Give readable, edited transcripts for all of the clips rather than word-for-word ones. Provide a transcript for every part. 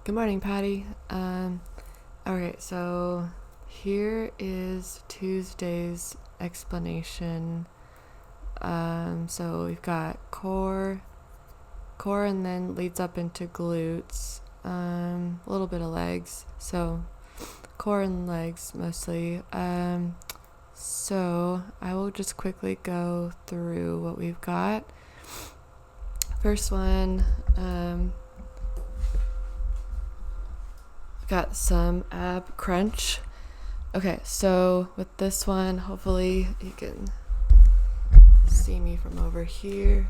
Good morning, Patty. Alright, so here is Tuesday's explanation. So we've got core, and then leads up into glutes, a little bit of legs. So core and legs mostly. So I will just quickly go through what we've got. First one, got some ab crunch. Okay, so with this one, hopefully you can see me from over here.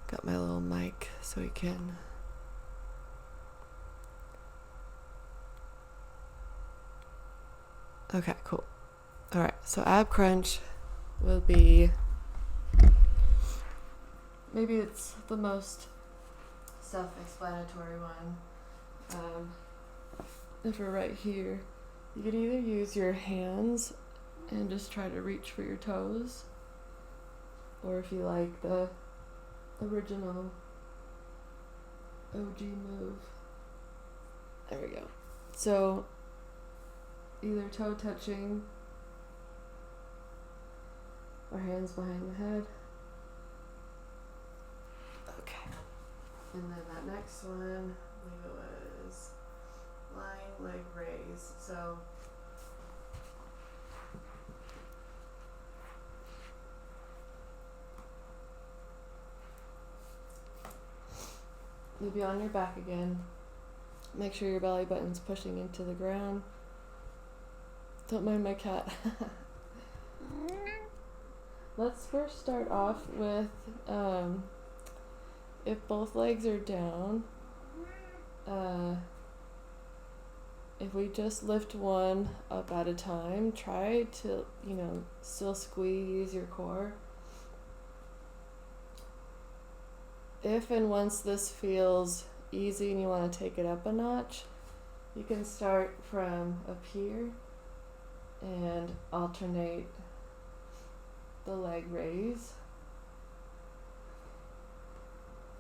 Got my little mic so we can. Okay, cool. Alright, so ab crunch will be, maybe it's the most self-explanatory one. If we're right here, you could either use your hands and just try to reach for your toes, or if you like the original OG move, there we go. So either toe touching or hands behind the head. Okay. And then that next one, I believe it was lying leg raise. So you'll be on your back again. Make sure your belly button's pushing into the ground. Don't mind my cat. Let's first start off with if both legs are down, if we just lift one up at a time, try to, still squeeze your core. If and once this feels easy and you want to take it up a notch, you can start from up here and alternate the leg raise.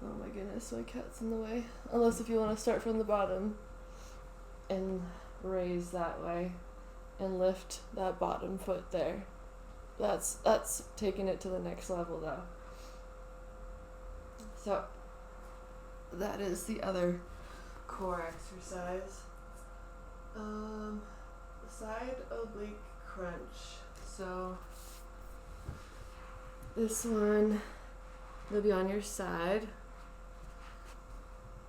Oh my goodness, my cat's in the way. Unless if you want to start from the bottom and raise that way and lift that bottom foot there. That's taking it to the next level though. So that is the other core exercise. Side oblique crunch. So this one will be on your side.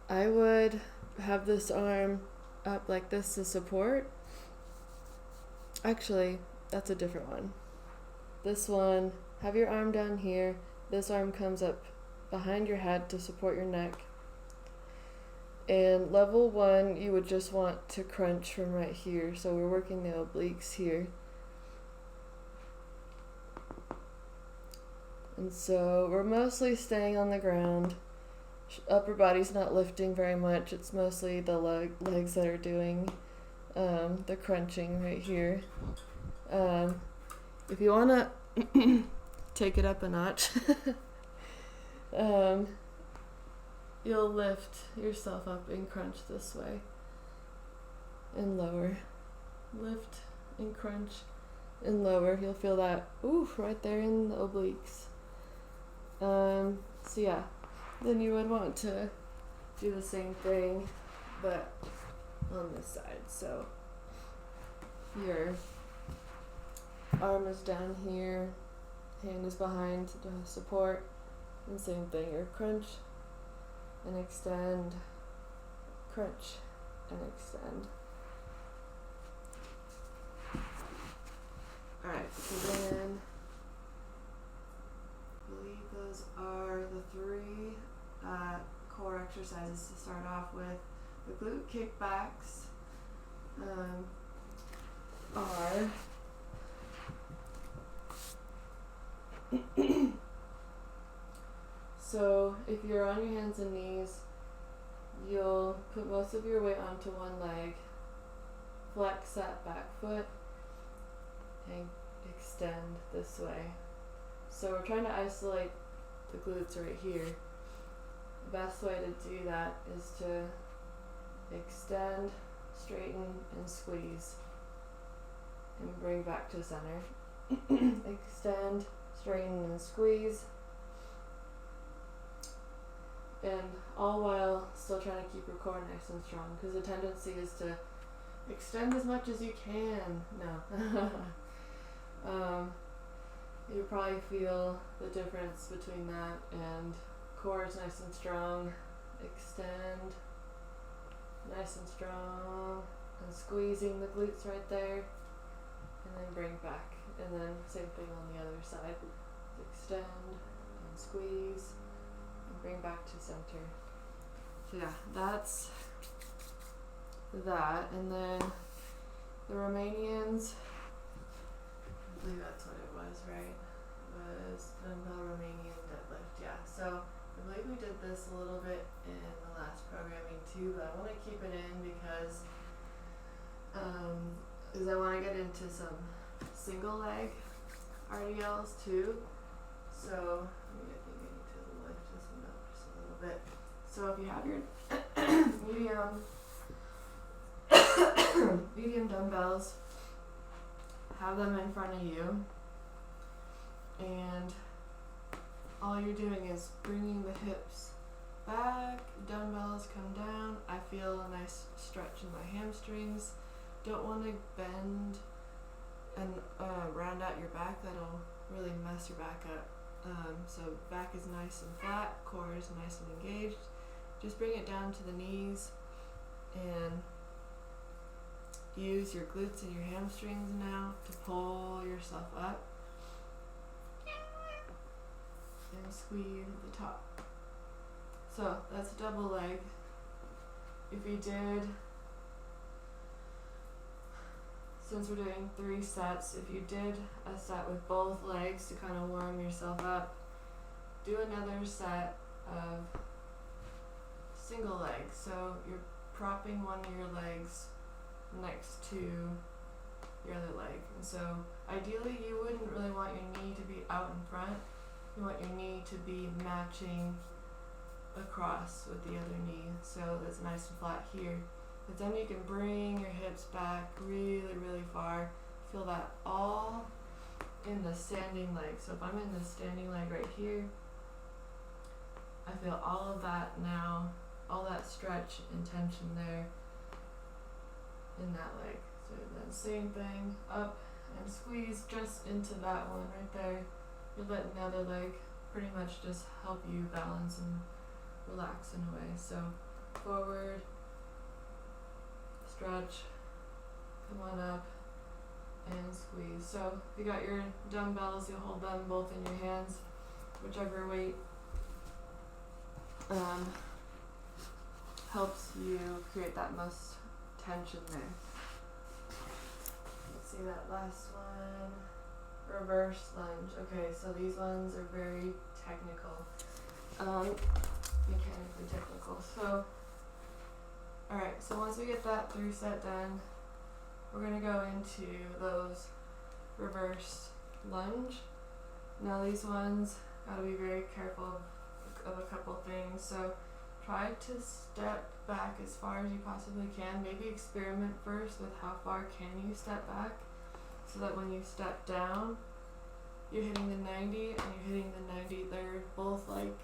I would have this arm up like this to support. Actually, that's a different one. This one, have your arm down here. This arm comes up behind your head to support your neck. And level 1, you would just want to crunch from right here. So we're working the obliques here. And so we're mostly staying on the ground. Upper body's not lifting very much. It's mostly the legs that are doing the crunching right here. If you want to take it up a notch, you'll lift yourself up and crunch this way and lower. Lift and crunch and lower. You'll feel that right there in the obliques. So yeah, then you would want to do the same thing but on this side. So your arm is down here, hand is behind to support, and same thing, your crunch and extend, crunch and extend. Alright, so then I believe those are the 3 core exercises to start off with. The glute kickbacks are so if you're on your hands and knees, you'll put most of your weight onto one leg, flex that back foot, and extend this way. So we're trying to isolate the glutes right here. The best way to do that is to extend, straighten, and squeeze. And bring back to center. Extend, straighten, and squeeze. And all while still trying to keep your core nice and strong, because the tendency is to extend as much as you can. No. You probably feel the difference between that and core is nice and strong. Extend, nice and strong, and squeezing the glutes right there, and then bring back, and then same thing on the other side. Extend and squeeze and bring back to center. So yeah, that's that. And then the Romanians, I believe that's what it was, right? It was dumbbell Romanian deadlift, yeah. So I believe we did this a little bit in the last programming too, but I want to keep it in because I want to get into some single leg RDLs too. So I think I need to lift this one up just a little bit. So if you have your medium dumbbells, have them in front of you, and all you're doing is bringing the hips back, dumbbells come down. I feel a nice stretch in my hamstrings. Don't want to bend and round out your back. That'll really mess your back up. So back is nice and flat, core is nice and engaged. Just bring it down to the knees and use your glutes and your hamstrings now to pull yourself up and squeeze at the top. So that's a double leg. If you did, since we're doing 3 sets, if you did a set with both legs to kind of warm yourself up, do another set of single legs. So you're propping one of your legs next to your other leg. And so ideally you wouldn't really want your knee to be out in front. You want your knee to be matching across with the other knee, so that's nice and flat here. But then you can bring your hips back really, really far. Feel that all in the standing leg. So if I'm in the standing leg right here, I feel all of that now, all that stretch and tension there in that leg. So then same thing, up and squeeze just into that one right there. You're letting the other leg pretty much just help you balance and relax in a way. So forward, stretch, come on up, and squeeze. So if you got your dumbbells, you'll hold them both in your hands, whichever weight helps you create that most tension there. Let's see that last one. Reverse lunge. Okay, so these ones are very technical, mechanically technical. So, alright, so once we get that 3 set done, we're going to go into those reverse lunge. Now these ones, gotta be very careful of a couple things. So try to step back as far as you possibly can. Maybe experiment first with how far can you step back, so that when you step down, you're hitting the 90 and you're hitting the 90. They're both like,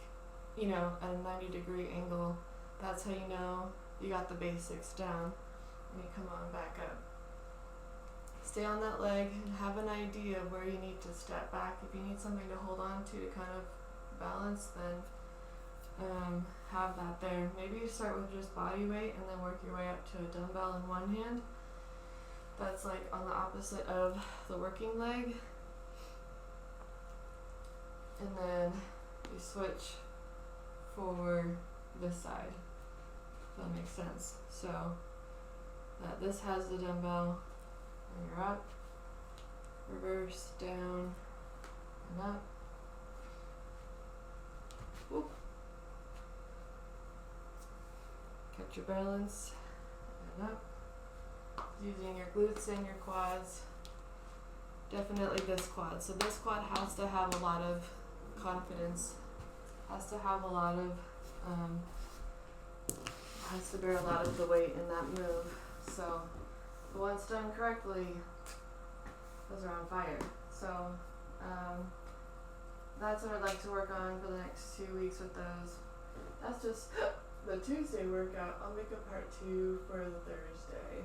you know, at a 90-degree angle. That's how you know you got the basics down. And you come on back up. Stay on that leg and have an idea of where you need to step back. If you need something to hold on to kind of balance, then have that there. Maybe you start with just body weight and then work your way up to a dumbbell in one hand. That's like on the opposite of the working leg. And then you switch for this side, if that makes sense. So that this has the dumbbell, and you're up, reverse, down, and up. Whoop. Catch your balance, and up. Using your glutes and your quads. Definitely this quad. So this quad has to have a lot of confidence, has to have a lot of has to bear a lot of the weight in that move. So, but once done correctly, those are on fire. So, that's what I'd like to work on for the next 2 weeks with those. That's just the Tuesday workout. I'll make a part 2 for the Thursday.